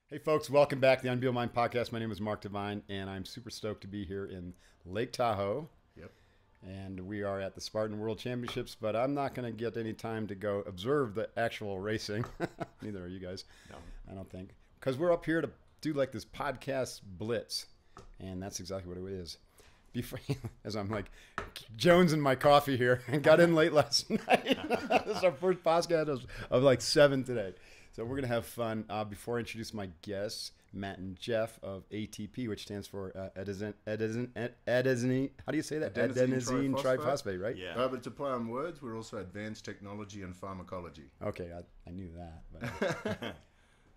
Hey folks, welcome back to the Unbeatable Mind podcast. My name is Mark Devine, and I'm super stoked to be here in Lake Tahoe. Yep. And we are at the Spartan World Championships, but I'm not going to get any time to go observe the actual racing. Neither are you guys. No. I don't think. Because we're up here to do like this podcast blitz, and that's exactly what it is. Before, as I'm like jonesing my coffee here, and got in late last night. This is our first podcast of like 7 today. So we're going to have fun. Before I introduce my guests, Matt and Jeff of ATP, which stands for adenosine. How do you say that? Adenosine triphosphate, right? Yeah. But to play on words, we're also advanced technology and pharmacology. Okay, I knew that. But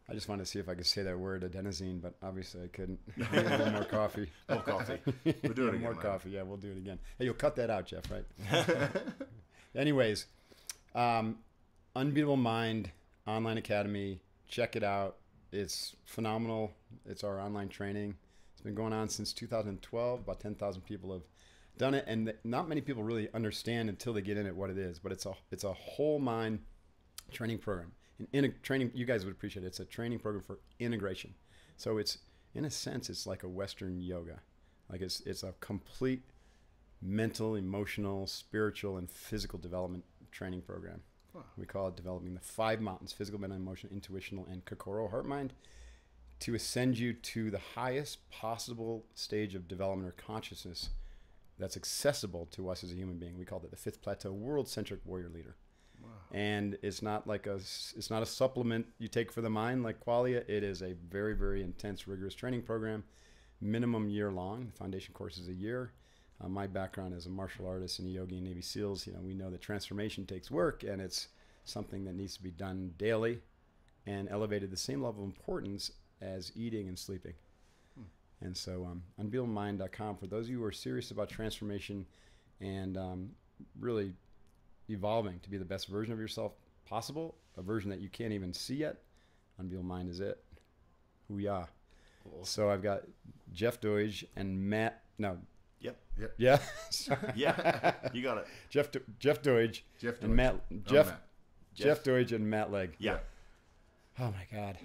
I just wanted to see if I could say that word, adenosine, but obviously I couldn't. I need a little more coffee. More coffee. We'll do it again. More mate. coffee. Yeah, we'll do it again. Hey, you'll cut that out, Jeff, right? Anyways, Unbeatable Mind Online Academy. Check it out. It's phenomenal. It's our online training. It's been going on since 2012. About 10,000 people have done it, and not many people really understand until they get in it what it is. But it's a whole mind training program. Training, you guys would appreciate it. It's a training program for integration. So it's, in a sense, it's like a Western yoga. Like it's a complete mental, emotional, spiritual, and physical development training program. Wow. We call it developing the 5 mountains: physical, mental, emotional, intuitional, and kokoro, heart, mind, to ascend you to the highest possible stage of development or consciousness that's accessible to us as a human being. We call it the 5th plateau, world-centric warrior leader. Wow. And it's not a supplement you take for the mind like Qualia. It is a very, very intense, rigorous training program, minimum year long. The foundation course is a year. My background as a martial artist and a yogi and Navy SEALs, we know that transformation takes work, and it's something that needs to be done daily and elevated to the same level of importance as eating and sleeping. And so unbeatablemindcom, for those of you who are serious about transformation and really evolving to be the best version of yourself possible, a version that you can't even see yet, Unbeatable Mind is it. Hoo-yah. Cool. So I've got Jeff Doige and Matt. No. Yep. Yeah. Yeah. You got it. Jeff Doige Jeff and Doige. Matt. Matt. Jeff Doige and Matt Legge. Yeah. Oh my God.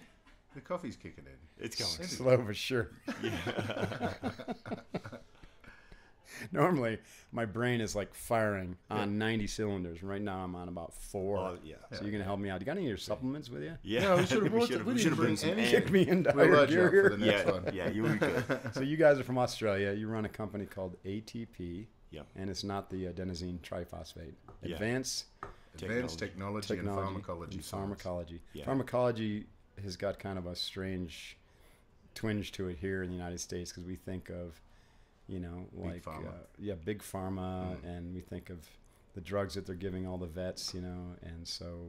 The coffee's kicking in. It's going. Slow but sure. Yeah. Normally, my brain is like firing on 90 cylinders. Right now, I'm on about 4. Oh, yeah. So you're gonna help me out. You got any of your supplements with you? Yeah. we should have brought we should have been some Kick me into We'll higher load you gear up here. for the next Yeah. one. Yeah. You were good. So you guys are from Australia. You run a company called ATP. Yeah. And it's not the adenosine triphosphate. Yeah. Advanced Advanced technology and pharmacology. and pharmacology. Yeah. Pharmacology has got kind of a strange twinge to it here in the United States because we think of, like pharma. big pharma, and we think of the drugs that they're giving all the vets, and so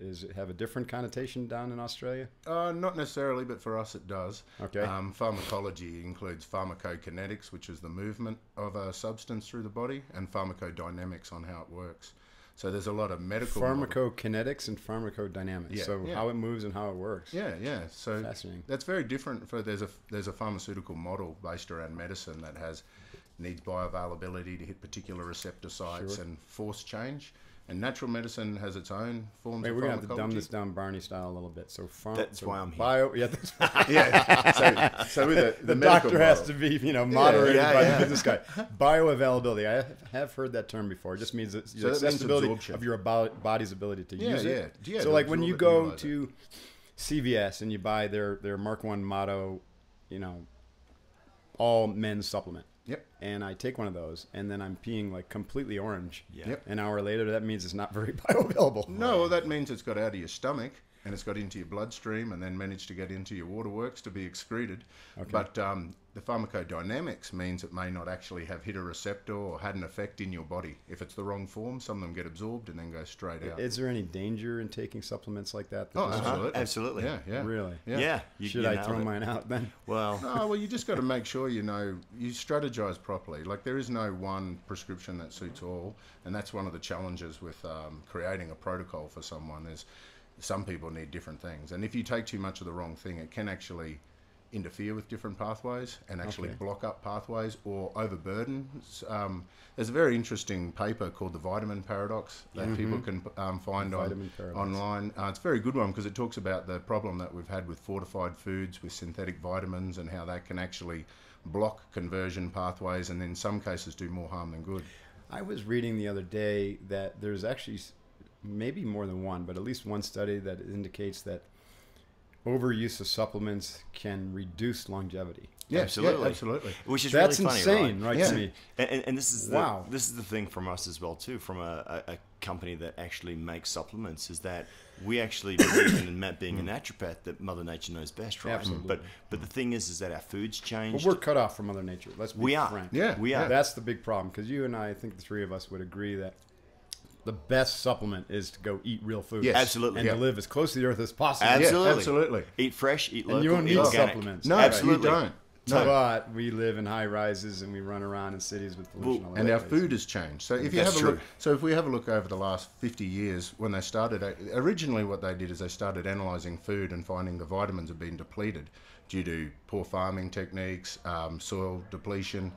is it have a different connotation down in Australia? Not necessarily, but for us it does. Okay. Pharmacology includes pharmacokinetics, which is the movement of a substance through the body, and pharmacodynamics on how it works. So there's a lot of medical Pharmacokinetics and pharmacodynamics. Yeah, So yeah. how it moves and how it works. Yeah. So Fascinating. that's very different. There's a pharmaceutical model based around medicine that needs bioavailability to hit particular receptor sites and force change. And natural medicine has its own forms Wait, of we're gonna have to pharmacology. dumb this down Barney style a little bit. So That's why I'm here. Bio, yeah. That's Yeah. So with the medical doctor has model. to be, moderated yeah, by yeah. the business guy. Bioavailability. I have heard that term before. It just means the So that means accessibility absorption. of your body's ability to use it. Yeah, So to like when absorb you it, go utilize it. to CVS and you buy their Mark 1 Motto, all men's supplement. Yep. And I take one of those, and then I'm peeing like completely orange. Yeah. Yep. An hour later, that means it's not very bioavailable. No, well, that means it's got out of your stomach and it's got into your bloodstream and then managed to get into your waterworks to be excreted. Okay. But the pharmacodynamics means it may not actually have hit a receptor or had an effect in your body. If it's the wrong form, some of them get absorbed and then go straight out. Is there any danger in taking supplements like that? Oh, just- absolutely. Absolutely. Yeah. Really? Yeah. Should I throw mine out then? Well, No, well, you just got to make sure you strategize properly. Like there is no one prescription that suits all, and that's one of the challenges with creating a protocol for someone is some people need different things, and if you take too much of the wrong thing, it can actually interfere with different pathways and actually Okay. block up pathways or overburden. There's a very interesting paper called the vitamin paradox that people can find Vitamin paradox. online. It's a very good one because it talks about the problem that we've had with fortified foods, with synthetic vitamins, and how that can actually block conversion pathways and in some cases do more harm than good. I was reading the other day that there's actually maybe more than one, but at least one study that indicates that overuse of supplements can reduce longevity. Yeah, Absolutely. Yeah, absolutely. Which is That's really funny, insane, right? right, to me. And this is Wow. this is the thing from us as well too, from a company that actually makes supplements, is that we actually believe in Matt being a naturopath that Mother Nature knows best, right? Absolutely. But the thing is that our food's changed. But we're cut off from Mother Nature. Let's be We are. frank. Yeah, we are. That's the big problem, because you and I think the three of us would agree that the best supplement is to go eat real food. Yes. Absolutely. And Yeah. to live as close to the earth as possible. Absolutely. Yeah, absolutely. Eat fresh, eat local, And you don't eat need organic. supplements. No, Absolutely. you don't. No. But we live in high rises and we run around in cities with pollution. all And over our the place. food has changed. So if you That's have a look, true. so if we have a look over the last 50 years, when they started, originally what they did is they started analysing food and finding the vitamins have been depleted due to poor farming techniques, soil depletion,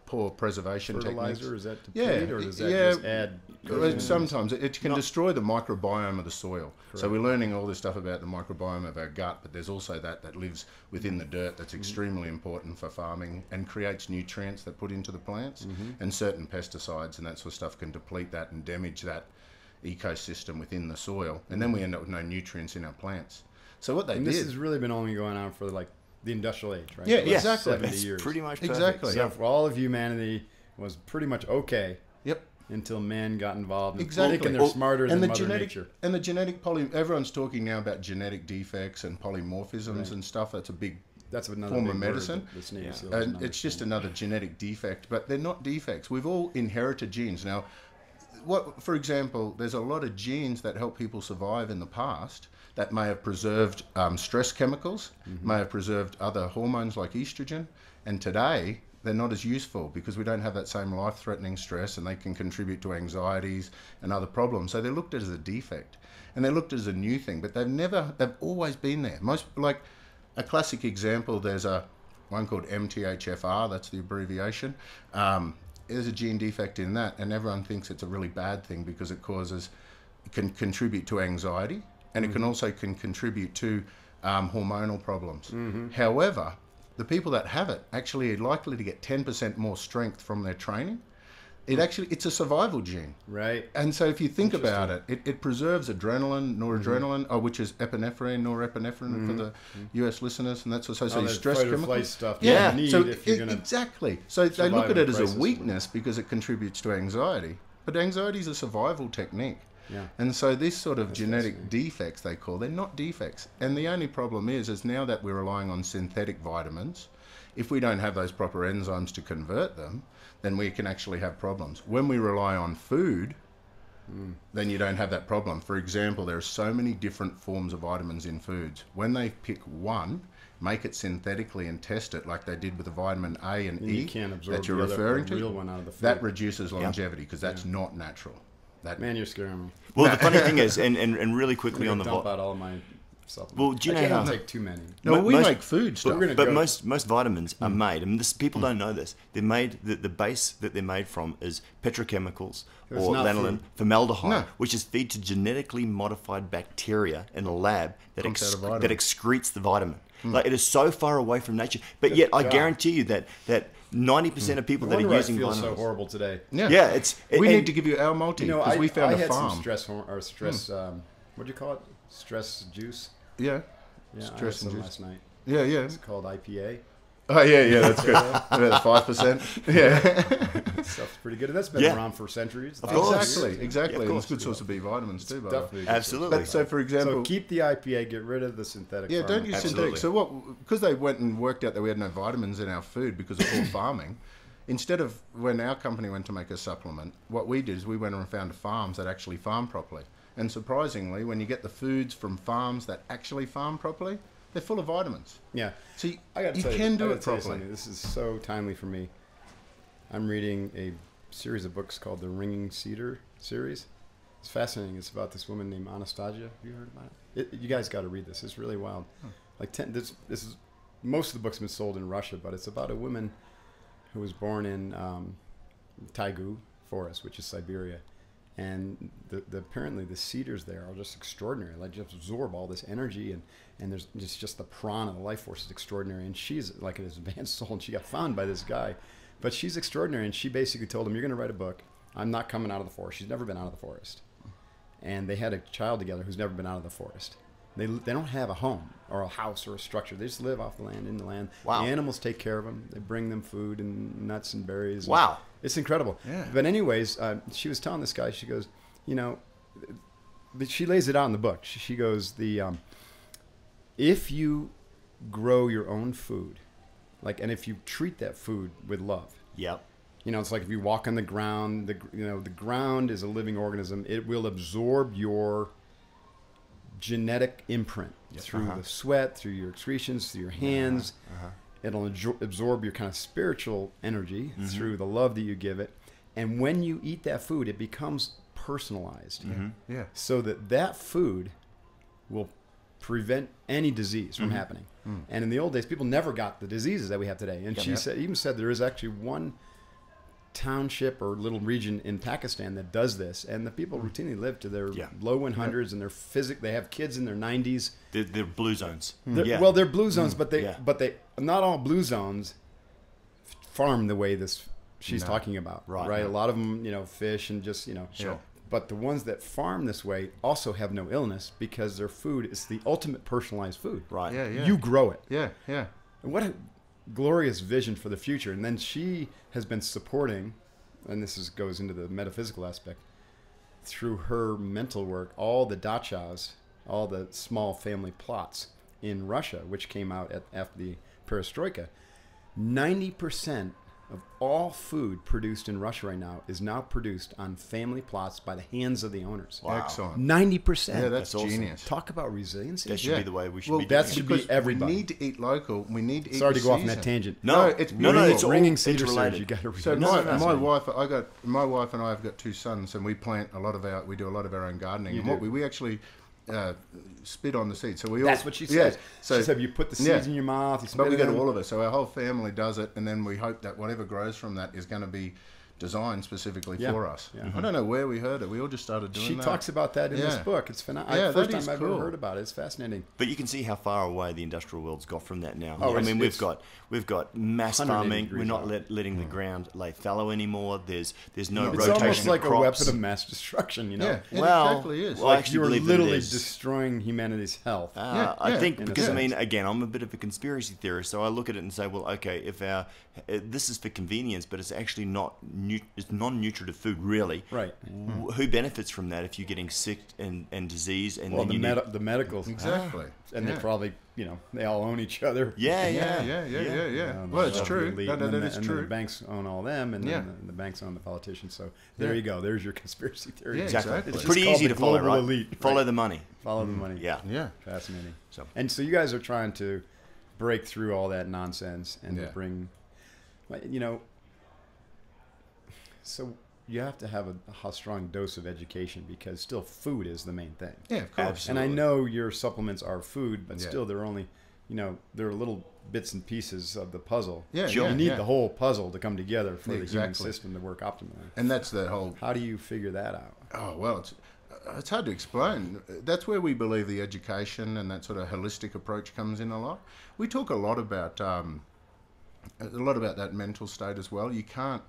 poor preservation Fertilizer, techniques. is that Yeah, deplete, or does that yeah. just add? Sometimes it can destroy the microbiome of the soil. So we're learning all this stuff about the microbiome of our gut, but there's also that lives within the dirt that's extremely important for farming and creates nutrients that put into the plants. And certain pesticides and that sort of stuff can deplete that and damage that ecosystem within the soil. And then we end up with no nutrients in our plants. So what they And did... this has really been only going on for like the industrial age, right? Yeah, The last exactly. 70 It's years. pretty much perfect. Exactly. So for all of humanity was pretty much okay Yep. until man got involved and Exactly. thinking they're smarter than Mother Nature. And the genetic everyone's talking now about genetic defects and polymorphisms and stuff. That's a big That's another form big of word medicine. that this Navy Yeah. SEAL doesn't And it's just understand. another genetic defect, but they're not defects. We've all inherited genes. Now, for example, there's a lot of genes that help people survive in the past that may have preserved stress chemicals, may have preserved other hormones like estrogen, and today they're not as useful because we don't have that same life-threatening stress, and they can contribute to anxieties and other problems. So they're looked at as a defect, and they're looked at as a new thing, but they've always been there. Most, like a classic example, there's one called MTHFR, that's the abbreviation. There's a gene defect in that, and everyone thinks it's a really bad thing because it can contribute to anxiety, and it can also contribute to hormonal problems. However, the people that have it actually are likely to get 10% more strength from their training. It's a survival gene. Right. And so if you think about it, it preserves adrenaline, noradrenaline, which is epinephrine, norepinephrine for the US listeners, and that's also All that stress fight or chemical. flight stuff Yeah, you need so if you're going to... exactly. So they look survive at in it as a crisis. weakness because it contributes to anxiety. But anxiety is a survival technique. Yeah. And so this sort of genetic defects, they're not defects. And the only problem is now that we're relying on synthetic vitamins, if we don't have those proper enzymes to convert them, then we can actually have problems. When we rely on food, then you don't have that problem. For example, there are so many different forms of vitamins in foods. When they pick one, make it synthetically and test it like they did with the vitamin A and E you can't absorb that you're the other- referring the real to, one out of the food. that reduces longevity because that's not natural. Man, you're scaring me. Well, the funny thing is, and really quickly I'm on going the to dump out all my supplements. Well, do you know Actually, I how- don't take too many. No, we most- make food stuff. we're gonna But go- most vitamins are made, and this people don't know this. They're made the base that they're made from is petrochemicals It's or not lanolin, food. formaldehyde, No. which is fed to genetically modified bacteria in a lab that Comes out of vitamin. that excretes the vitamin. Like it is so far away from nature, but yet I God. guarantee you that 90% of people No that are wonder I using feel vitamins. so horrible today. Yeah, it's we and- need to give you our multi You know, because we found I a had farm. some stress, what do you call it? Stress juice? Yeah, Yeah, I had stress and some juice. last night. Yeah, yeah. It's called IPA. Oh, yeah, that's good. About the 5%. Yeah, That stuff's pretty good. And that's been Yeah. around for centuries. Of course. exactly. Yeah, of And it's course. a good source of B vitamins too, by the way. Definitely. Absolutely. But so, for example, So keep the IPA, get rid of the synthetic. yeah, don't use Absolutely. synthetic. So what? Because they went and worked out that we had no vitamins in our food because of poor farming. Instead of when our company went to make a supplement, what we did is we went and found farms that actually farm properly. And surprisingly, when you get the foods from farms that actually farm properly, they're full of vitamins. Yeah. So you, I got you to can do I it gotta tell you properly. something. This is so timely for me. I'm reading a series of books called the Ringing Cedar series. It's fascinating. It's about this woman named Anastasia. Have you heard about it? You guys got to read this. It's really wild. Like this is most of the book's been sold in Russia, but it's about a woman who was born in Taigu Forest, which is Siberia. And apparently the cedars there are just extraordinary. Like, just absorb all this energy, and there's just the prana, the life force is extraordinary. And she's like an advanced soul, and she got found by this guy. But she's extraordinary, and she basically told him, "You're going to write a book. I'm not coming out of the forest." She's never been out of the forest. And they had a child together who's never been out of the forest. They don't have a home or a house or a structure. They just live off the land, in the land. Wow. The animals take care of them. They bring them food and nuts and berries. Wow. It's incredible. Yeah. But anyways, she was telling this guy, she goes, she lays it out in the book. She goes, if you grow your own food, and if you treat that food with love. Yep. It's like if you walk on the ground, the ground is a living organism. It will absorb your genetic imprint through the sweat, through your excretions, through your hands. It'll absorb your kind of spiritual energy through the love that you give it. And when you eat that food, it becomes personalized. Yeah. So that food will prevent any disease from happening. And in the old days, people never got the diseases that we have today. And she even said there is actually one township or little region in Pakistan that does this, and the people routinely live to their low 100s, and they have kids in their 90s. They're blue zones. Well, they're blue zones, but they not all blue zones farm the way she's talking about. Right. A lot of them, fish and just Sure. But the ones that farm this way also have no illness because their food is the ultimate personalized food. Right. Yeah. You grow it. Yeah. Yeah. And what a glorious vision for the future. And then she has been supporting, and this goes into the metaphysical aspect, through her mental work, all the dachas, all the small family plots in Russia, which came out after the perestroika. 90% of all food produced in Russia right now is now produced on family plots by the hands of the owners. Wow. Excellent. 90%. Yeah, that's awesome. genius. Talk about resiliency. That should be the way we should be doing that it. should be everybody. We need to eat local. We need to eat Sorry to the go off on season. that tangent. No, it's it's all ringing cedar interrelated. surge. You got to read. So No, my wife and I have got two sons, and we do a lot of our own gardening. You And what do. we actually spit on the seeds. So we That's all, what she says. So she said you put the seeds in your mouth. You but we spit get it all of it. So our whole family does it, and then we hope that whatever grows from that is going to be designed specifically for us. Yeah. I don't know where we heard it. We all just started doing She that. talks about that in this book. It's phenomenal. Yeah, First that time is I've cool. ever heard about it. It's fascinating. But you can see how far away the industrial world's got from that now. Oh, I mean, it's we've got mass 180 farming. We're degrees not out. letting the ground lay fallow anymore. There's no It's rotation almost of like crops. a weapon of mass destruction. Yeah, it Well, exactly is. well, I Like actually you're believe that literally there's- destroying humanity's health. I think in a because I mean, sense. again, I'm a bit of a conspiracy theorist, so I look at it and say, well, okay, if this is for convenience, but it's actually it's non-nutritive food, really. Right. Who benefits from that if you're getting sick and disease? And Well, then the medicals. Exactly. And Yeah. they probably, they all own each other. Yeah. Well, it's The true. elite, No, and that then is and true. then the banks own all them, and Yeah. then the banks own the politicians. So there you go. There's your conspiracy theory. Yeah, Exactly. Exactly. It's It's pretty called easy the to follow, global right? elite, Follow right. the money. Follow the money. Yeah. Yeah. Fascinating. So And so you guys are trying to break through all that nonsense and to Yeah. bring, so you have to have a strong dose of education because still food is the main thing. Yeah, of course. Absolutely. And I know your supplements are food, but Yeah. still they're only, they're little bits and pieces of the puzzle. Yeah, Sure. You need yeah. the whole puzzle to come together for the human Exactly. system to work optimally. And that's the whole. How do you figure that out? Oh well, it's hard to explain. That's where we believe the education and that sort of holistic approach comes in a lot. We talk a lot about that mental state as well. You can't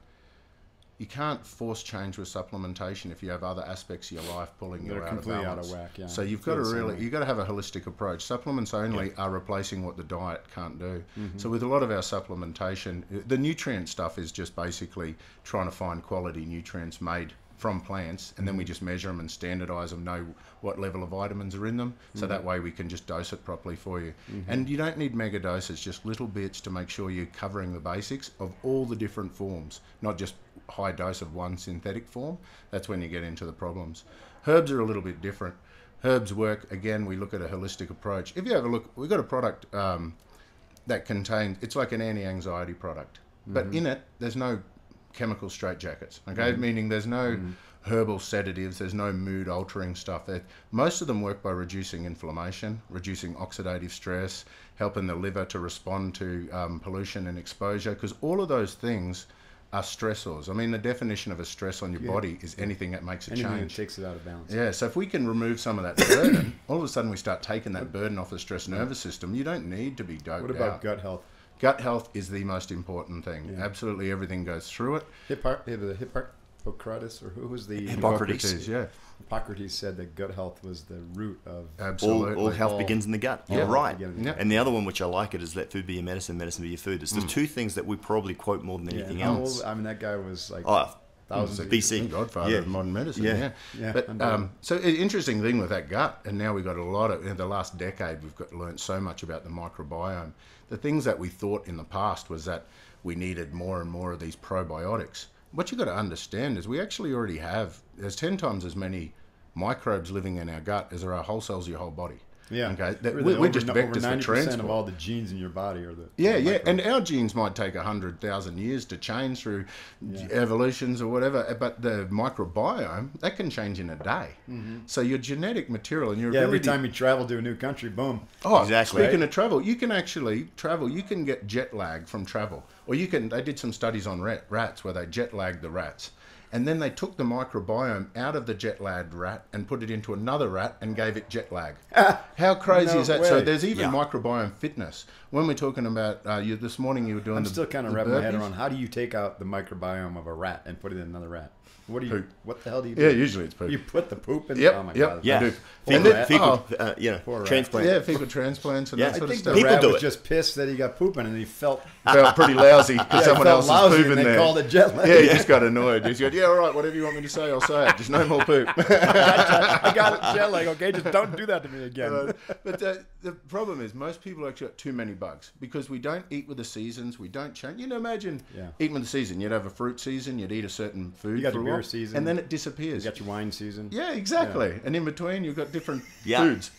force change with supplementation if you have other aspects of your life pulling you They're out completely of out of balance. whack, yeah. So you've Feel got to the same really, way. you've got to have a holistic approach. Supplements only are replacing what the diet can't do. So with a lot of our supplementation, the nutrient stuff is just basically trying to find quality nutrients made from plants, and then we just measure them and standardize them, know what level of vitamins are in them, so that way we can just dose it properly for you. And you don't need mega doses, just little bits to make sure you're covering the basics of all the different forms, not just high dose of one synthetic form. That's when you get into the problems. Herbs are a little bit different. Herbs work, again, we look at a holistic approach. If you have a look, we've got a product that contains, it's like an anti-anxiety product, but in it, there's no chemical straitjackets, okay? Meaning there's no herbal sedatives. There's no mood altering stuff. Most of them work by reducing inflammation, reducing oxidative stress, helping the liver to respond to pollution and exposure, because all of those things are stressors. I mean, the definition of a stress on your body is anything that makes a Anything change. that takes it out of balance. Yeah, so if we can remove some of that burden, all of a sudden we start taking that burden off the stress nervous system. You don't need to be doped out. What about gut health? Gut health is the most important thing. Yeah. Absolutely everything goes through it. Hippocrates, or who was the... Hippocrates. Yeah. Hippocrates said that gut health was the root of... Absolutely. All health begins in the gut. You're right. Yeah. And the other one, which I like it, is let food be your medicine, medicine be your food. It's the two things that we probably quote more than anything else. I mean, that guy was like... Thousands of BC. BC. Godfather of modern medicine, Yeah. But so an interesting thing with that gut, and now we've got a lot of, in the last decade, we've learned so much about the microbiome. The things that we thought in the past was that we needed more and more of these probiotics. What you've got to understand is we actually already have, there's 10 times as many microbes living in our gut as there are whole cells of your whole body. Yeah. Okay. Really, we're just over vectors 90% for transport. of all the genes in your body are the... Yeah, the yeah, microbes. and our genes might take 100,000 years to change through evolutions or whatever, but the microbiome, that can change in a day. So your genetic material and your ability... every time you travel to a new country, boom. Oh, Exactly. Speaking of travel, you can actually travel. You can get jet lag from travel, or you can. They did some studies on rats where they jet lagged the rats, and then they took the microbiome out of the jet lagged rat and put it into another rat and gave it jet lag. How crazy No is that? way. So there's even Yeah. microbiome fitness. When we're talking about this morning, you were doing. I'm the, still kind of the wrapping my head burpees. around, how do you take out the microbiome of a rat and put it in another rat? What do you? Poop. What the hell do you do? Yeah, usually it's poop. You put the poop in. Yep, Oh my yep. god. Yeah. I do. Poor And then- rat. Fecal, Poor rat. transplant. Yeah, fecal transplants and Yeah. that I sort of think stuff. the People rat do was it. just pissed that he got pooping and he felt Felt pretty lousy because he someone felt else lousy is pooping and they there. called it jet lag. Yeah, he just got annoyed. He's going, yeah, all right, whatever you want me to say, I'll say it. Just no more poop. I got jet lag. Okay, just don't do that to me again. But the problem is most people actually got too many bugs because we don't eat with the seasons. We don't change. You know, imagine eating with the season. You'd have a fruit season. You'd eat a certain food. You got for your a while, beer season. and then it disappears. You got your wine season. Yeah, exactly. And in between, you've got different Yeah. foods,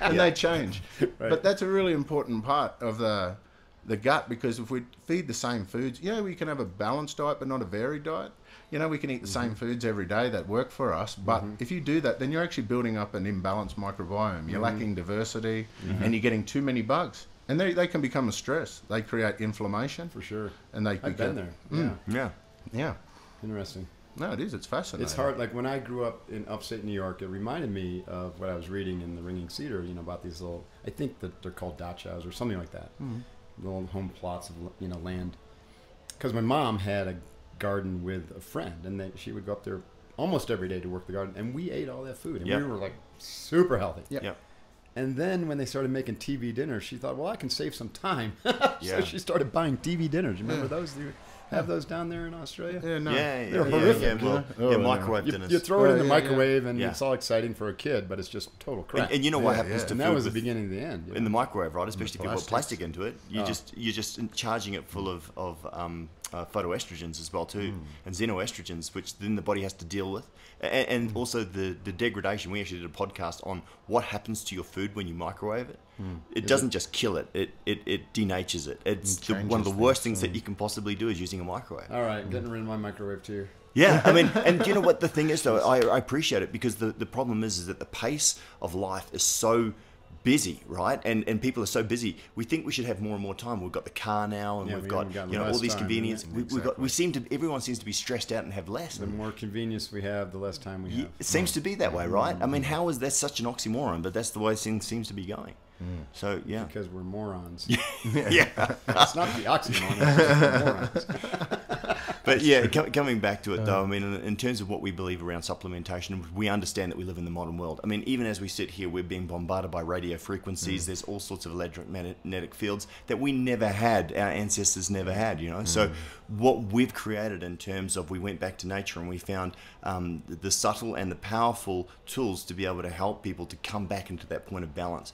and they change. Right. But that's a really important part of the gut, because if we feed the same foods, we can have a balanced diet but not a varied diet. We can eat the same foods every day that work for us, but if you do that, then you're actually building up an imbalanced microbiome. You're lacking diversity, and you're getting too many bugs. And they can become a stress. They create inflammation. For sure. And they I've been there. Yeah. Yeah. Yeah. Interesting. No, it is. It's fascinating. It's hard. Like when I grew up in upstate New York, it reminded me of what I was reading in the Ringing Cedar. About these little. I think that they're called dachas or something like that. Little home plots of land. Because my mom had a garden with a friend, and she would go up there almost every day to work the garden, and we ate all that food, and we were like super healthy. Yep. And then when they started making TV dinners, she thought, well, I can save some time. So Yeah. she started buying TV dinners. You remember those? Do you have those down there in Australia? Yeah, no. They're horrific. Microwave You dinners. throw it in the yeah, microwave, and Yeah. it's all exciting for a kid, but it's just total crap. And you know what happens to and food that was the with- beginning to the end. in the microwave, right? Especially if you put plastics. plastic into it, you're just charging it full of phytoestrogens as well too, and xenoestrogens, which then the body has to deal with, and also the degradation. We actually did a podcast on what happens to your food when you microwave it. It doesn't just kill it; it denatures it. It's one of the worst things that you can possibly do is using a microwave. All right, getting rid of my microwave too. Yeah, I mean, and you know what the thing is though? I appreciate it because the problem is that the pace of life is so busy, right? And people are so busy. We think we should have more and more time. We've got the car now, and we've got haven't all less these time, convenience. yeah. Everyone seems to be stressed out and have less. The more convenience we have, the less time we have. It seems to be that way, right? I mean, how is that such an oxymoron? But that's the way things seems to be going. So yeah, Because we're morons. yeah. It's not the oxymoron, it's just morons. But yeah, coming back to it though, I mean, in terms of what we believe around supplementation, we understand that we live in the modern world. I mean, even as we sit here, we're being bombarded by radio frequencies. There's all sorts of electromagnetic fields that we never had, our ancestors never had, So what we've created in terms of, we went back to nature and we found the subtle and the powerful tools to be able to help people to come back into that point of balance.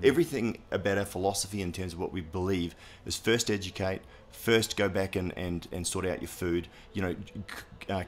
Everything about our philosophy in terms of what we believe is first educate, first go back and sort out your food,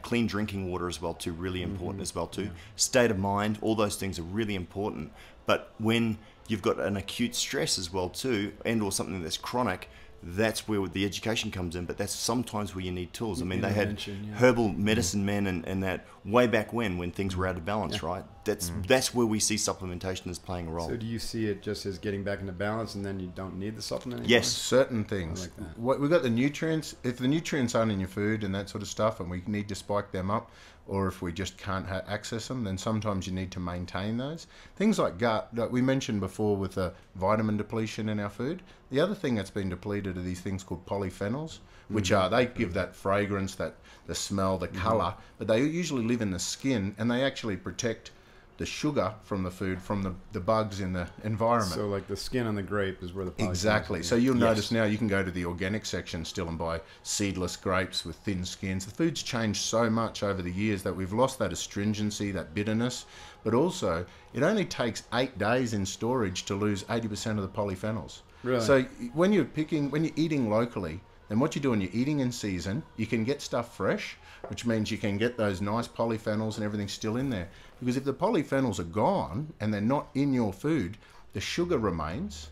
clean drinking water as well too, really important as well too. State of mind, all those things are really important. But when you've got an acute stress as well too, and or something that's chronic, that's where the education comes in, but that's sometimes where you need tools. I mean, they had Intervention, herbal medicine men and that way back when things were out of balance, right? That's where we see supplementation as playing a role. So do you see it just as getting back into balance and then you don't need the supplement anymore? Yes. Certain things. We've got the nutrients. If the nutrients aren't in your food and that sort of stuff, and we need to spike them up, or if we just can't access them, then sometimes you need to maintain those. Things like gut, like we mentioned before with the vitamin depletion in our food. The other thing that's been depleted are these things called polyphenols, which are, they give that fragrance, that the smell, the colour, but they usually live in the skin, and they actually protect the sugar from the food, from the bugs in the environment. So like the skin on the grape is where the polyphenols Exactly. are. So you'll notice now you can go to the organic section still and buy seedless grapes with thin skins. The food's changed so much over the years that we've lost that astringency, that bitterness, but also it only takes 8 days in storage to lose 80% of the polyphenols. Really? So when you're eating locally, then what you're doing, you're eating in season, you can get stuff fresh, which means you can get those nice polyphenols and everything still in there. Because if the polyphenols are gone and they're not in your food, the sugar remains,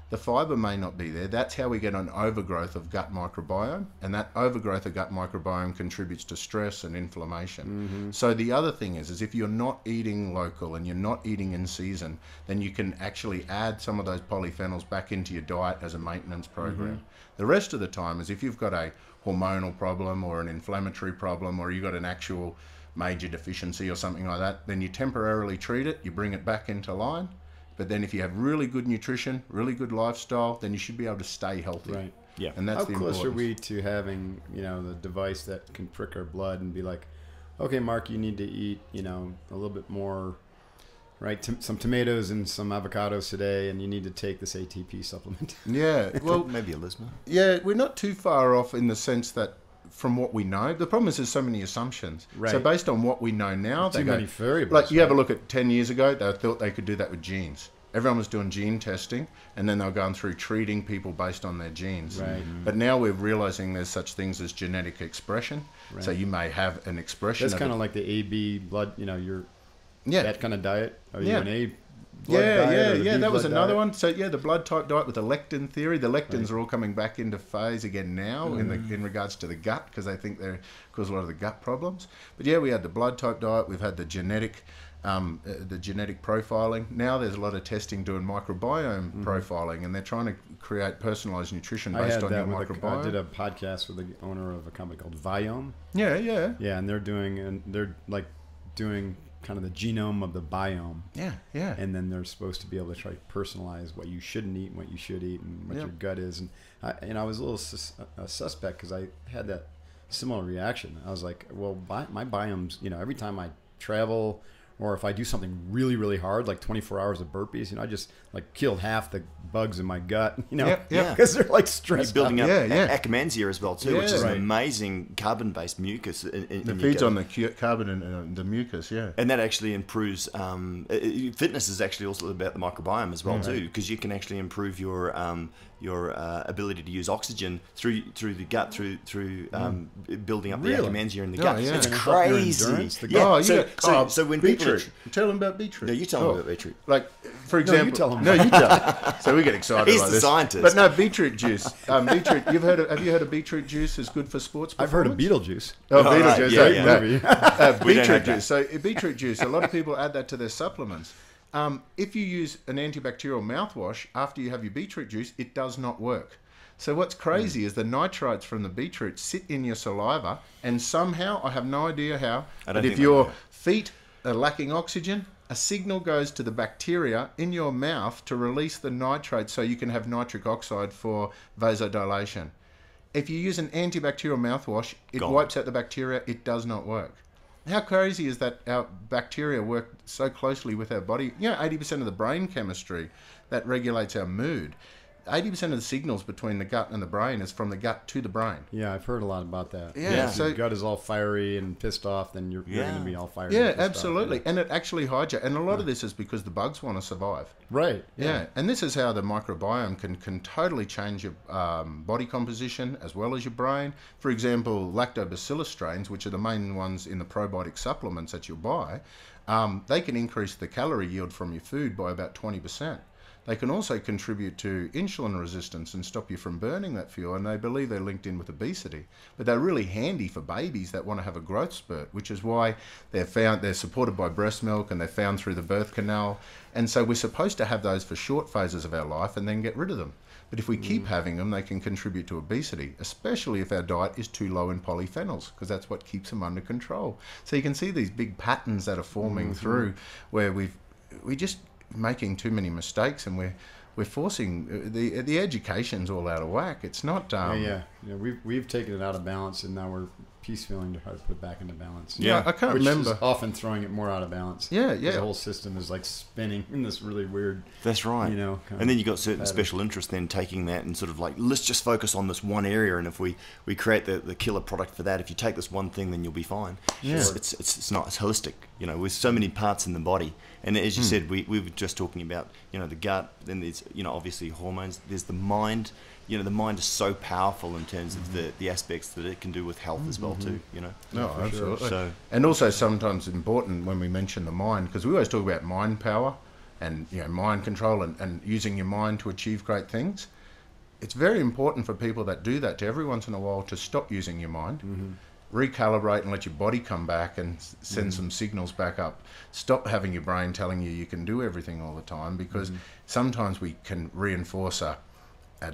the fibre may not be there. That's how we get an overgrowth of gut microbiome, and that overgrowth of gut microbiome contributes to stress and inflammation. So the other thing is if you're not eating local and you're not eating in season, then you can actually add some of those polyphenols back into your diet as a maintenance program. The rest of the time is if you've got a hormonal problem or an inflammatory problem, or you've got an actual major deficiency or something like that, then you temporarily treat it, you bring it back into line. But then if you have really good nutrition, really good lifestyle, then you should be able to stay healthy. Right. Yeah. And that's How the close importance. are we to having, the device that can prick our blood and be like, okay, Mark, you need to eat, a little bit more, right? Some tomatoes and some avocados today, and you need to take this ATP supplement. Yeah, well, Maybe a listener. yeah, we're not too far off in the sense that from what we know, the problem is there's so many assumptions. Right. So based on what we know now, Too many variables. like you have a look at 10 years ago, they thought they could do that with genes. Everyone was doing gene testing, and then they were going through treating people based on their genes. Right. But now we're realizing there's such things as genetic expression. Right. So you may have an expression. That's kind of like the AB blood, yeah. that kind of diet. Are Yeah. you an A blood diet or the B that was blood another diet? one. So yeah, the blood type diet with the lectin theory. The lectins are all coming back into phase again now in regards to the gut, because they think they cause a lot of the gut problems. But yeah, we had the blood type diet. We've had the genetic profiling. Now there's a lot of testing doing microbiome profiling, and they're trying to create personalized nutrition I based had on your that with microbiome. I did a podcast with the owner of a company called Viome. Yeah, yeah, Yeah, and they're doing kind of the genome of the biome. yeah, yeah. And then they're supposed to be able to try to personalize what you shouldn't eat and what you should eat and what your gut is. And I was a little suspect because I had that similar reaction. I was like, well, my biomes, every time I travel or if I do something really, really hard, like 24 hours of burpees, I just like killed half the bugs in my gut, because they're like stressed You're building out. up Akkermansia as well too, which is Right. an amazing carbon-based mucus. In The your feeds gut. on the carbon and the mucus, yeah. And that actually improves. Fitness is actually also about the microbiome as well too, because you can actually improve your ability to use oxygen through the gut, through building up the Really? Akkermansia in the Oh, gut. yeah. So it's Gonna help your crazy. endurance, the Yeah. gut. So when people beetroot. Tell them about beetroot. no, you tell me about beetroot. Like, for example, you tell them. No, you tell them. So we get excited. He's about the this. scientist. But no, beetroot juice. Beetroot. Have you heard of beetroot juice is good for sports? I've heard of performance? Beetlejuice. Oh, Oh, beetroot right. juice. Yeah, right? yeah. No. Movie. We don't Beetroot have juice. So beetroot juice. A lot of people add that to their supplements. If you use an antibacterial mouthwash after you have your beetroot juice, it does not work. So what's crazy is the nitrites from the beetroot sit in your saliva, and somehow, I have no idea how, but if your feet are lacking oxygen, a signal goes to the bacteria in your mouth to release the nitrates so you can have nitric oxide for vasodilation. If you use an antibacterial mouthwash, it wipes out the bacteria. It does not work. How crazy is that our bacteria work so closely with our body? 80% of the brain chemistry that regulates our mood. 80% of the signals between the gut and the brain is from the gut to the brain. Yeah, I've heard a lot about that. Yeah, If so- your gut is all fiery and pissed off, then you're going to be all fiery. Yeah, and pissed off. absolutely. And it actually hijacks. And a lot of this is because the bugs want to survive. Right. Yeah, and this is how the microbiome can totally change your body composition as well as your brain. For example, lactobacillus strains, which are the main ones in the probiotic supplements that you'll buy, they can increase the calorie yield from your food by about 20%. they can also contribute to insulin resistance and stop you from burning that fuel. And they believe they're linked in with obesity. But they're really handy for babies that want to have a growth spurt, which is why they're supported by breast milk and they're found through the birth canal. And so we're supposed to have those for short phases of our life and then get rid of them. But if we keep having them, they can contribute to obesity, especially if our diet is too low in polyphenols, because that's what keeps them under control. So you can see these big patterns that are forming through where we're just making too many mistakes, and we're forcing the education's all out of whack. It's not. We've taken it out of balance, and now we're piece feeling to try to put it back into balance. Yeah, I can't remember. Is often throwing it more out of balance. Yeah. The whole system is like spinning in this really weird. That's right. And then you got certain special interests then taking that and sort of like, let's just focus on this one area, and if we create the killer product for that, if you take this one thing, then you'll be fine. Yeah. It's not as holistic, with so many parts in the body. And as you said, we were just talking about, the gut, then there's, obviously hormones, there's the mind. The mind is so powerful in terms of the aspects that it can do with health as well too. No, absolutely. So, and also sometimes important when we mention the mind, because we always talk about mind power and mind control and using your mind to achieve great things. It's very important for people that do that to every once in a while to stop using your mind, recalibrate and let your body come back and send some signals back up. Stop having your brain telling you can do everything all the time, because sometimes we can reinforce a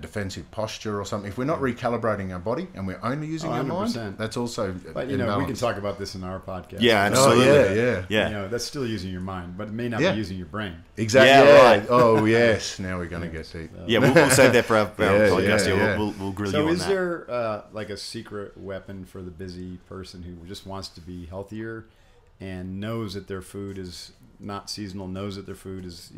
defensive posture or something. If we're not recalibrating our body and we're only using our mind, that's also But we can talk about this in our podcast. Yeah, absolutely. Yeah. That's still using your mind, but it may not be using your brain. Exactly. Yeah, right. Oh yes. Now we're going to get deep. We'll save that for our podcast. We'll grill you on that. So is there like a secret weapon for the busy person who just wants to be healthier and knows that their food is not seasonal, knows that their food is,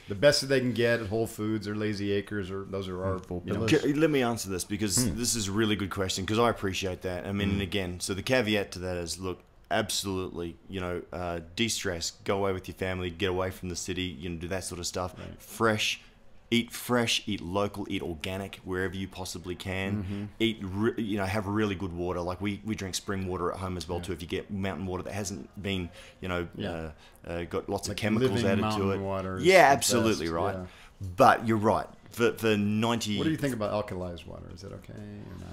the best that they can get at Whole Foods or Lazy Acres, or those are our full pillars? Let me answer this, because this is a really good question, because I appreciate that. I mean, and again, so the caveat to that is, look, absolutely, de-stress, go away with your family, get away from the city, do that sort of stuff. Right. Fresh, eat local, eat organic wherever you possibly can. Eat, have really good water. Like we drink spring water at home as well too. If you get mountain water that hasn't been, got lots of chemicals added to it. Water absolutely best, right. But you're right. For 90. What do you think about alkalized water? Is that okay or not?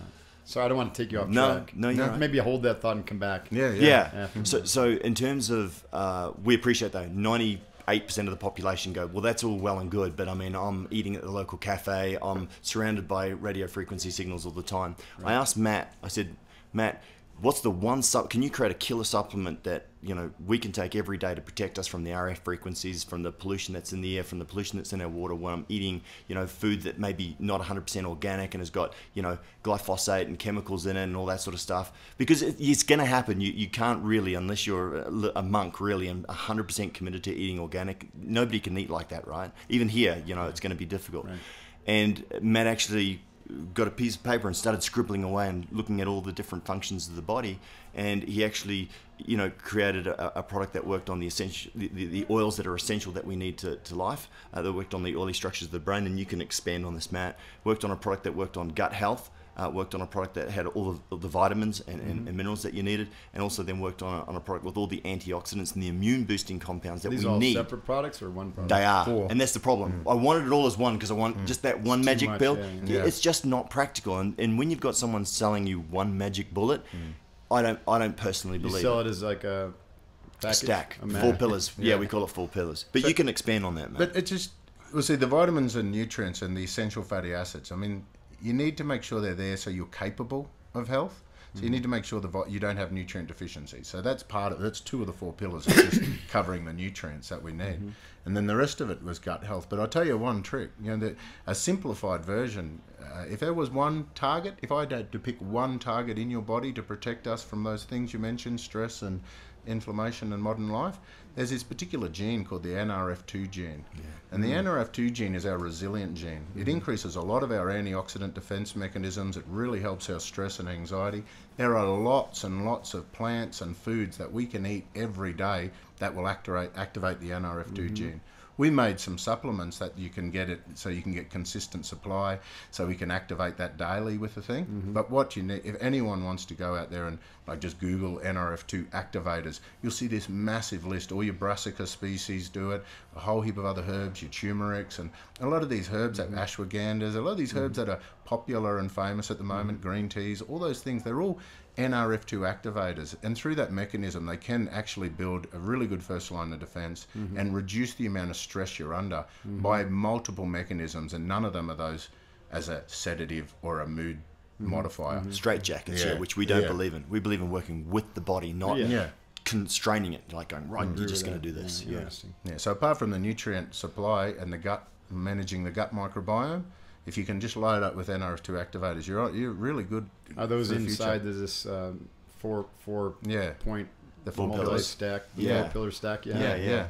So I don't want to take you off track. No, you're right. Maybe hold that thought and come back. Yeah. So in terms of, we appreciate though, 98% of the population go, well, that's all well and good, but I mean, I'm eating at the local cafe, I'm surrounded by radio frequency signals all the time. Right. I asked Matt, I said, Matt, what's the one can you create a killer supplement that we can take every day to protect us from the RF frequencies, from the pollution that's in the air, from the pollution that's in our water, when I'm eating food that may be not 100% organic and has got glyphosate and chemicals in it and all that sort of stuff? Because it's going to happen. You can't really, unless you're a monk really and 100% committed to eating organic, nobody can eat like that, right? Even here, it's going to be difficult. Right. And Matt actually got a piece of paper and started scribbling away and looking at all the different functions of the body, and he actually created a product that worked on the essential the oils that are essential that we need to life, that worked on the oily structures of the brain, and you can expand on this, Matt. Worked on a product that worked on gut health, worked on a product that had all of the vitamins and minerals that you needed, and also then worked on a product with all the antioxidants and the immune boosting compounds that we need. These all separate products or one product? They are, and that's the problem. I wanted it all as one because I want just that one magic pill. It's just not practical, and when you've got someone selling you one magic bullet, I don't personally believe. You sell it as like a package? Stack, 4 pillars. Yeah, we call it 4 pillars. But you can expand on that, Matt. But it just, see, the vitamins and nutrients and the essential fatty acids, I mean, you need to make sure they're there so you're capable of health. So you need to make sure you don't have nutrient deficiency. So that's that's 2 of the 4 pillars, it's just covering the nutrients that we need. And then the rest of it was gut health. But I'll tell you one trick, a simplified version, if there was one target, if I had to pick one target in your body to protect us from those things you mentioned, stress and inflammation in modern life, there's this particular gene called the Nrf2 gene. And the Nrf2 gene is our resilient gene. It increases a lot of our antioxidant defense mechanisms. It really helps our stress and anxiety. There are lots and lots of plants and foods that we can eat every day that will activate the Nrf2 gene. we made some supplements that you can get it, so you can get consistent supply, so we can activate that daily with the thing. But what you need, if anyone wants to go out there and like just Google Nrf2 activators, you'll see this massive list. All your brassica species do it, a whole heap of other herbs, your turmerics, and a lot of these herbs, like ashwagandhas, a lot of these herbs that are popular and famous at the moment, green teas, all those things, they're all Nrf2 activators, and through that mechanism they can actually build a really good first line of defense and reduce the amount of stress you're under by multiple mechanisms, and none of them are those as a sedative or a mood modifier. Straight jackets, which we don't believe in. We believe in working with the body, not constraining it, like going, right, you're just going to do this. So apart from the nutrient supply and the gut, managing the gut microbiome, if you can just load up with Nrf2 activators, you're really good. Are those inside this four point the 4 multi pillars stack, the 4 pillar stack? Yeah.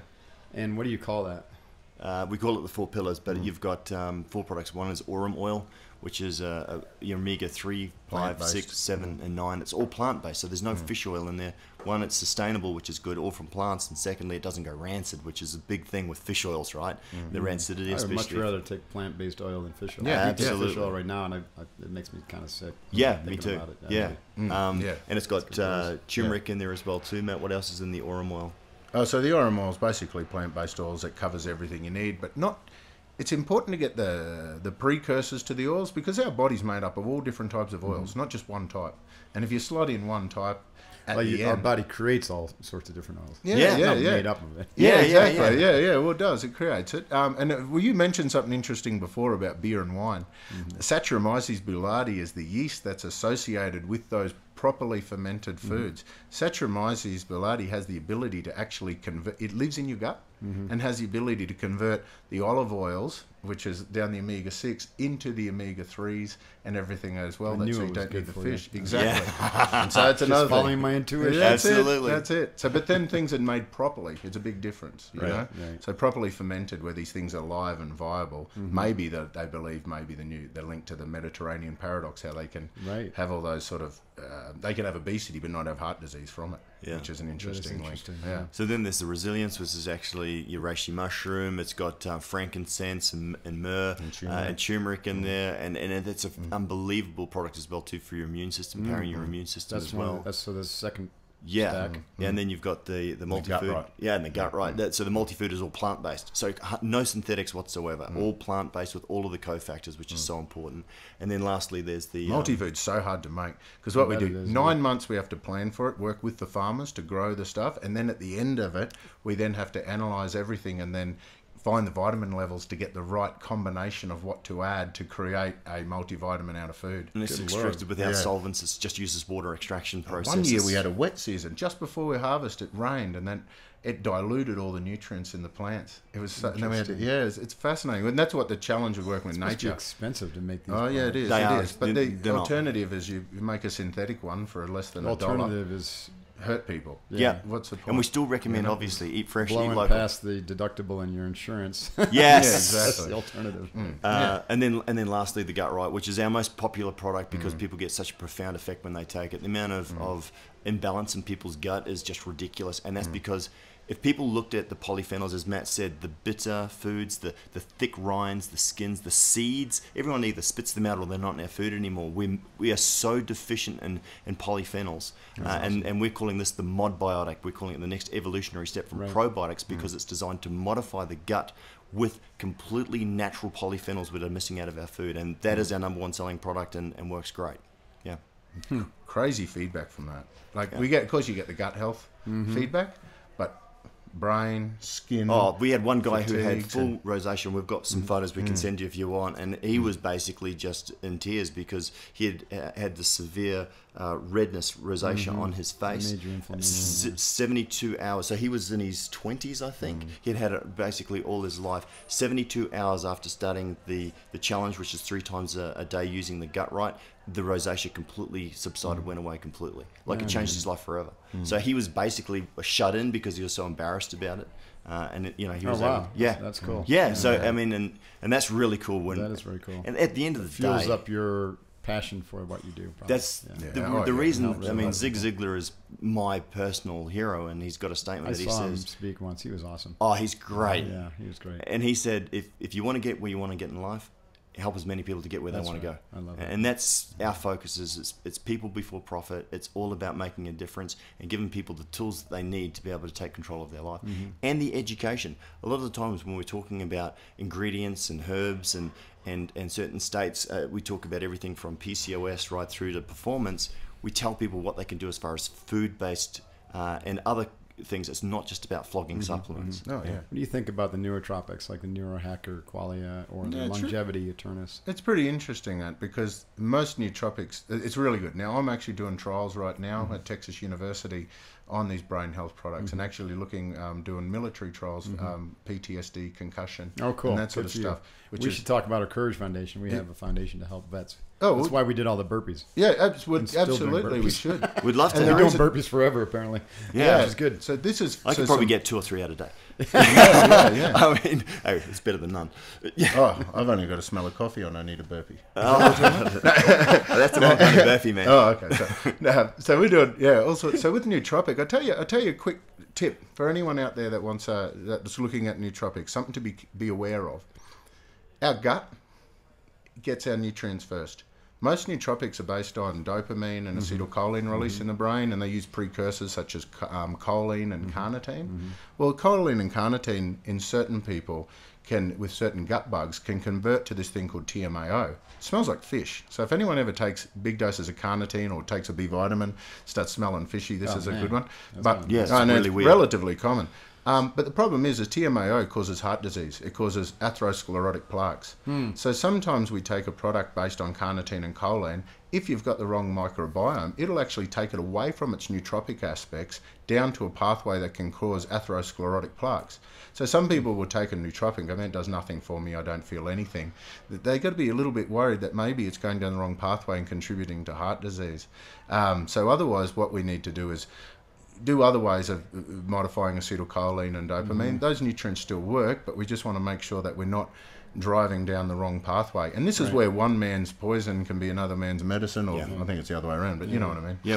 And what do you call that? We call it the 4 pillars, but you've got 4 products. One is Aurum oil, which is your omega 3, 5, 6, 7, and 9. It's all plant based, so there's no fish oil in there. One, it's sustainable, which is good, all from plants, and secondly, it doesn't go rancid, which is a big thing with fish oils, right? The rancidity, I would much especially. rather take plant-based oil than fish oil. Yeah, I eat absolutely. fish oil right now, and it makes me kind of sick. Yeah, me thinking too. about it. Yeah. And it's got good turmeric in there as well too, Matt. What else is in the Aurum oil? Oh, so the Aurum oil is basically plant-based oils that covers everything you need, but not. It's important to get the precursors to the oils, because our body's made up of all different types of oils, not just one type. And if you slot in one type, our body creates all sorts of different oils. Yeah. Made up of it. Yeah, exactly. Yeah. Well, it does. It creates it. Well, you mentioned something interesting before about beer and wine. Saccharomyces boulardii is the yeast that's associated with those properly fermented foods. Saccharomyces boulardii has the ability to actually convert. It lives in your gut and has the ability to convert the olive oils, which is down the omega-6, into the omega-3s and everything as well. I knew so it you was don't good need the for fish. you. Exactly. And so it's another Following thing. my intuition. That's Absolutely. That's it. So, but then things are made properly. It's a big difference, you know. Right. So properly fermented, where these things are live and viable. Maybe that they believe the link to the Mediterranean paradox, how they can have all those sort of they can have obesity but not have heart disease from it, which is an interesting link. Yeah. So then there's the resilience, which is actually your reishi mushroom. It's got frankincense and myrrh and turmeric in there, and it's an unbelievable product as well too for your immune system, powering your immune system as well. That's the second Yeah, stack. and then you've got the multi-food. right. Yeah, and the gut right. So the multi-food is all plant-based. So no synthetics whatsoever. All plant-based with all of the cofactors, which is so important. And then lastly, there's the Multi-food's so hard to make, because what we do, it is, 9 months we have to plan for it, work with the farmers to grow the stuff, and then at the end of it, we then have to analyze everything and then find the vitamin levels to get the right combination of what to add to create a multivitamin out of food. and it's extracted without solvents. It just uses water extraction processes. One year we had a wet season. Just before we harvest, it rained, and then it diluted all the nutrients in the plants. It was so, and then we had to, it's fascinating, and that's what the challenge of working with It's nature. expensive to make these. Oh yeah, it is. They It are. is. But They're the not. alternative is you make a synthetic one for less than $1. Alternative is Hurt people. Yeah. What's the point? And we still recommend, obviously, eat fresh, eat blowing local. past the deductible in your insurance. Yes. Yeah, That's exactly. the alternative. And then lastly, the gut right, which is our most popular product because people get such a profound effect when they take it. The amount of imbalance in people's gut is just ridiculous, and that's because if people looked at the polyphenols, as Matt said, the bitter foods, the thick rinds, the skins, the seeds, everyone either spits them out or they're not in our food anymore. We are so deficient in polyphenols. And we're calling this the modbiotic. We're calling it the next evolutionary step from probiotics because it's designed to modify the gut with completely natural polyphenols that are missing out of our food. And that is our number one selling product and works great. Yeah. Crazy feedback from that. Like we get, of course, you get the gut health feedback, but brain, skin. Oh, we had one guy who had fatigues full rosacea. We've got some photos we can send you if you want, and he was basically just in tears because he had the severe redness, rosacea on his face. Major inflammation. 72 hours. So he was in his 20s, I think. He'd had it basically all his life. 72 hours after starting the challenge, which is 3 times a day using the gut right, the rosacea completely subsided, went away completely. Like it changed his life forever. So he was basically shut in because he was so embarrassed about it. He was able, that's cool. Yeah, so I mean, and that's really cool. That is very cool. And at the end of the day, Fuels up your passion for what you do. Probably. That's Yeah. the reason. really I mean, well. Zig Ziglar is my personal hero, and he's got a statement I that he saw him says, speak once. He was awesome. "Oh, he's great." Yeah, he was great. And he said, if you want to get where you want to get in life, help as many people to get where That's they want to right. go. I love it. And that's our focus. It's people before profit. It's all about making a difference and giving people the tools that they need to be able to take control of their life, and the education. A lot of the times when we're talking about ingredients and herbs and certain states, we talk about everything from PCOS right through to performance. We tell people what they can do as far as food-based and other things. It's not just about flogging supplements. Oh, yeah. What do you think about the neurotropics like the Neurohacker, Qualia, or the Longevity, Eternus? It's pretty interesting, that, because most nootropics, it's really good. Now, I'm actually doing trials right now at Texas University on these brain health products, and actually looking, doing military trials, PTSD, concussion, Oh, cool. and that sort Good of for you. stuff. We should talk about our Courage Foundation. We have a foundation to help vets. Oh, That's why we did all the burpees. Yeah, And still doing absolutely, we burpees. should. We'd love to. And they're there doing is burpees forever, apparently. Yeah. Which is good. So this is... I so could probably some- get 2 or 3 out a day. yeah. I mean, hey, it's better than none. Yeah. Oh, I've only got to smell of coffee and I need a burpee. That's the wrong kind of burpee, man. Oh, okay. So we're doing, also, so with nootropic, I'll tell you a quick tip for anyone out there that wants, that's looking at nootropics, something to be aware of. Our gut gets our nutrients first. Most nootropics are based on dopamine and acetylcholine release in the brain, and they use precursors such as choline and carnitine. Well, choline and carnitine in certain people with certain gut bugs, can convert to this thing called TMAO. It smells like fish. So if anyone ever takes big doses of carnitine or takes a B vitamin, starts smelling fishy, this is a good one. But Yes, I know really it's weird. relatively common. But the problem is TMAO causes heart disease. It causes atherosclerotic plaques. So sometimes we take a product based on carnitine and choline. If you've got the wrong microbiome, it'll actually take it away from its nootropic aspects down to a pathway that can cause atherosclerotic plaques. So some people will take a nootropic and go, it does nothing for me, I don't feel anything. They've got to be a little bit worried that maybe it's going down the wrong pathway and contributing to heart disease. So otherwise what we need to do is do other ways of modifying acetylcholine and dopamine. Those nutrients still work, but we just want to make sure that we're not driving down the wrong pathway. And this is where one man's poison can be another man's medicine, or I think it's the other way around, but you know what I mean. Yeah.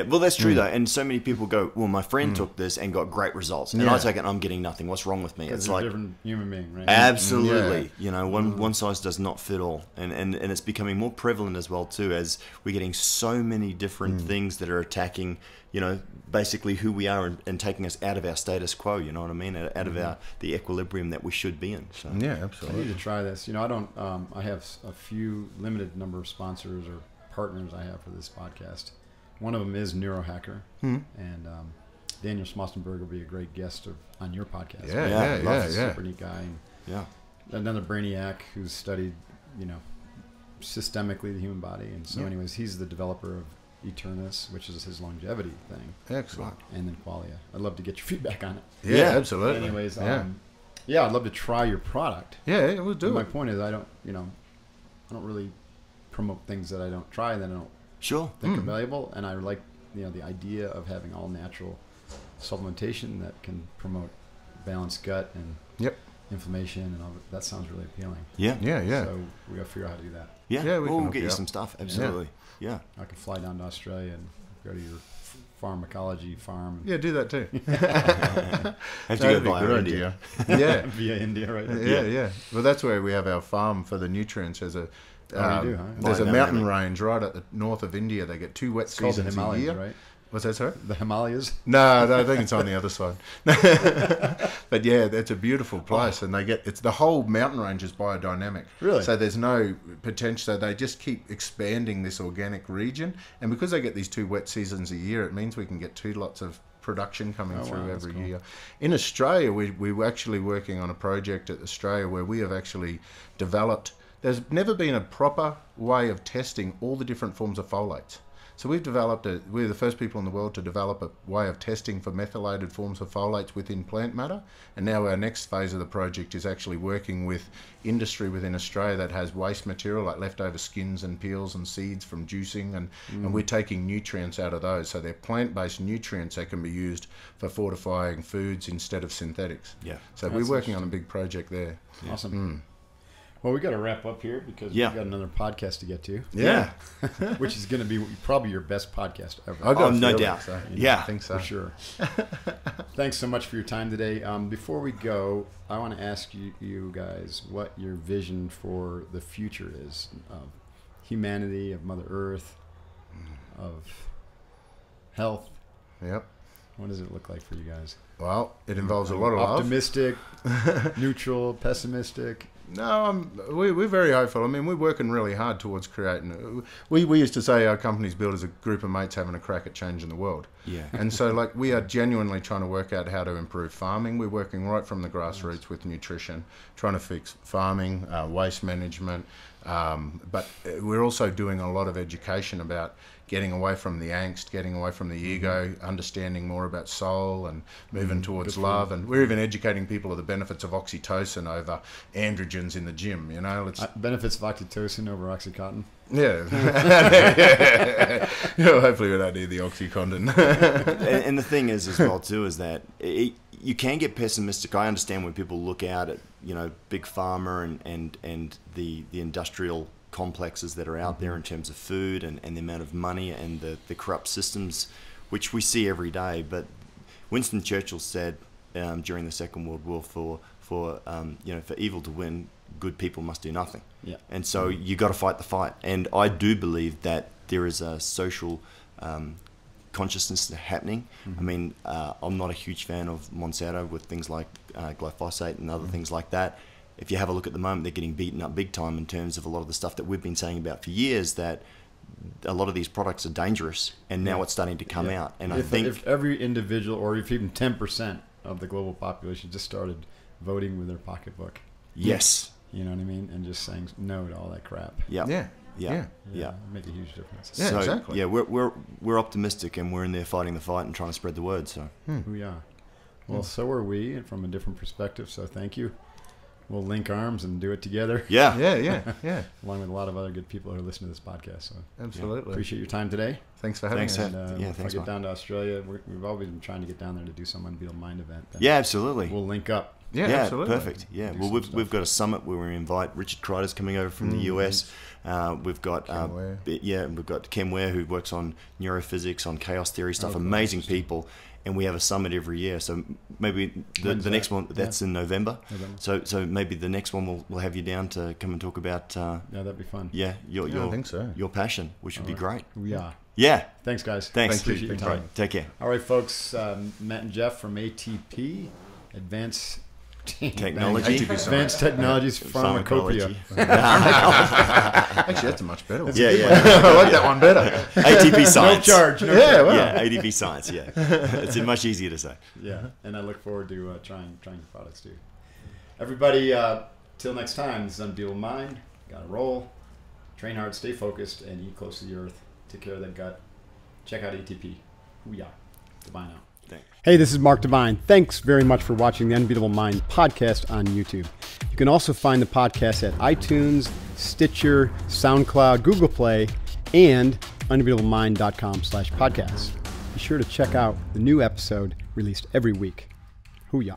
Well, that's true though. And so many people go, well, my friend took this and got great results, and I take it, I'm getting nothing. What's wrong with me? It's You're like a different human being, right? absolutely, you know, one size does not fit all, and it's becoming more prevalent as well too, as we're getting so many different things that are attacking, you know, basically who we are and taking us out of our status quo. You know what I mean? Out of the equilibrium that we should be in. So. Yeah, I absolutely. need to try this. You know, I don't. I have a few limited number of sponsors or partners I have for this podcast. One of them is Neurohacker, and Daniel Schmostenberg will be a great guest on your podcast. Yeah. Super neat guy. Yeah. Another brainiac who's studied, you know, systemically the human body, and so anyways, he's the developer of Eternus, which is his longevity thing, Excellent. and then Qualia. I'd love to get your feedback on it. Yeah, absolutely. Anyways, I'd love to try your product. Yeah, we'll do My it. point is, I don't really promote things that I don't try, that I don't Sure. think are valuable, and I like, you know, the idea of having all natural supplementation that can promote balanced gut and inflammation and all that. That sounds really appealing. Yeah. So we got to figure out how to do that. Yeah. Yeah, we can we'll help get you you out. some stuff. Absolutely. Yeah. I can fly down to Australia and go to your Pharmacology farm. Yeah, do that too. Have to That'd go be a via good India. idea. Yeah. Via India, right? Yeah. Well, that's where we have our farm for the nutrients. There's a you do, huh? there's a Bioavailability. mountain range right at the north of India. They get 2 wet It's called the seasons a Himalayas, year. right? What's that, sorry? The Himalayas. No, I think it's on the other side. But yeah, it's a beautiful place, and it's the whole mountain range is biodynamic. Really? So there's no potential. So they just keep expanding this organic region, and because they get these 2 wet seasons a year, it means we can get 2 lots of production coming through that's every cool. year. In Australia, we were actually working on a project at Australia where we have actually developed. There's never been a proper way of testing all the different forms of folates. So we've developed we're the first people in the world to develop a way of testing for methylated forms of folates within plant matter. And now our next phase of the project is actually working with industry within Australia that has waste material like leftover skins and peels and seeds from juicing, and we're taking nutrients out of those. So they're plant-based nutrients that can be used for fortifying foods instead of synthetics. Yeah. So we're working on a big project there. Awesome. Well, we got to wrap up here because we've got another podcast to get to. Yeah. Which is going to be probably your best podcast ever. No doubt. So. Yeah. I think so. For sure. Thanks so much for your time today. Before we go, I want to ask you guys what your vision for the future is of humanity, of Mother Earth, of health. Yep. What does it look like for you guys? Well, it involves a lot of optimistic, neutral, pessimistic. No, we're very hopeful. I mean, we're working really hard towards creating. We used to say our company's built as a group of mates having a crack at changing the world. Yeah. And so, like, we are genuinely trying to work out how to improve farming. We're working right from the grassroots with nutrition, trying to fix farming, waste management. But we're also doing a lot of education about getting away from the angst, getting away from the ego, understanding more about soul and moving towards love. And we're even educating people of the benefits of oxytocin over androgens in the gym, you know. Benefits of oxytocin over Oxycontin. Yeah. Hopefully we don't need the Oxycontin. And the thing is as well too is that you can get pessimistic. I understand when people look out at, you know, big pharma and the industrial complexes that are out there in terms of food and the amount of money and the corrupt systems which we see every day. But Winston Churchill said during the Second World War, for evil to win, good people must do nothing. Yeah. And so you got to fight the fight. And I do believe that there is a social consciousness happening. I mean, I'm not a huge fan of Monsanto with things like glyphosate and other things like that. If you have a look at the moment, they're getting beaten up big time in terms of a lot of the stuff that we've been saying about for years, that a lot of these products are dangerous, and now it's starting to come out. And I think if every individual, or if even 10% of the global population just started voting with their pocketbook. Yes. You know what I mean? And just saying no to all that crap. Yeah. Yeah. Make a huge difference. Yeah, so, exactly. Yeah, we're optimistic, and we're in there fighting the fight and trying to spread the word. So We are. Well, so are we, and from a different perspective. So thank you. We'll link arms and do it together. Yeah. Along with a lot of other good people who are listening to this podcast. So Absolutely. appreciate your time today. Thanks for having us. And thanks, if I get Mark. down to Australia, we've always been trying to get down there to do some Unbeatable Mind event. Then Yeah, absolutely. we'll link up. Yeah, absolutely. Perfect. Yeah, Do well, some we've got a summit where we invite Richard Kreider's coming over from the US. We've got Ware. we've got Ken Ware, who works on neurophysics, on chaos theory stuff. Amazing people, and we have a summit every year. So maybe the next one that's in November. So maybe the next one we'll have you down to come and talk about. Yeah, that'd be fun. Yeah, I think so. your passion, which would be great. We are. Yeah. Thanks, guys. Thanks. Appreciate your time. Take care. All right, folks. Matt and Jeff from ATP, Advanced Technology. Advanced Technologies Pharmacology. Actually, that's a much better one. Yeah. I like that one better. ATP science. No charge. No Yeah, wow. Yeah, ATP science. Yeah, it's much easier to say. Yeah, and I look forward to trying the products too. Everybody, till next time, this is Unbeatable Mind. Got to roll, train hard, stay focused, and eat close to the earth. Take care of that gut. Check out ATP. Hoo-yah. Goodbye now. Thanks. Hey, this is Mark Devine. Thanks very much for watching the Unbeatable Mind podcast on YouTube. You can also find the podcast at iTunes, Stitcher, SoundCloud, Google Play, and unbeatablemind.com/podcast. Be sure to check out the new episode released every week. Hoo-yah.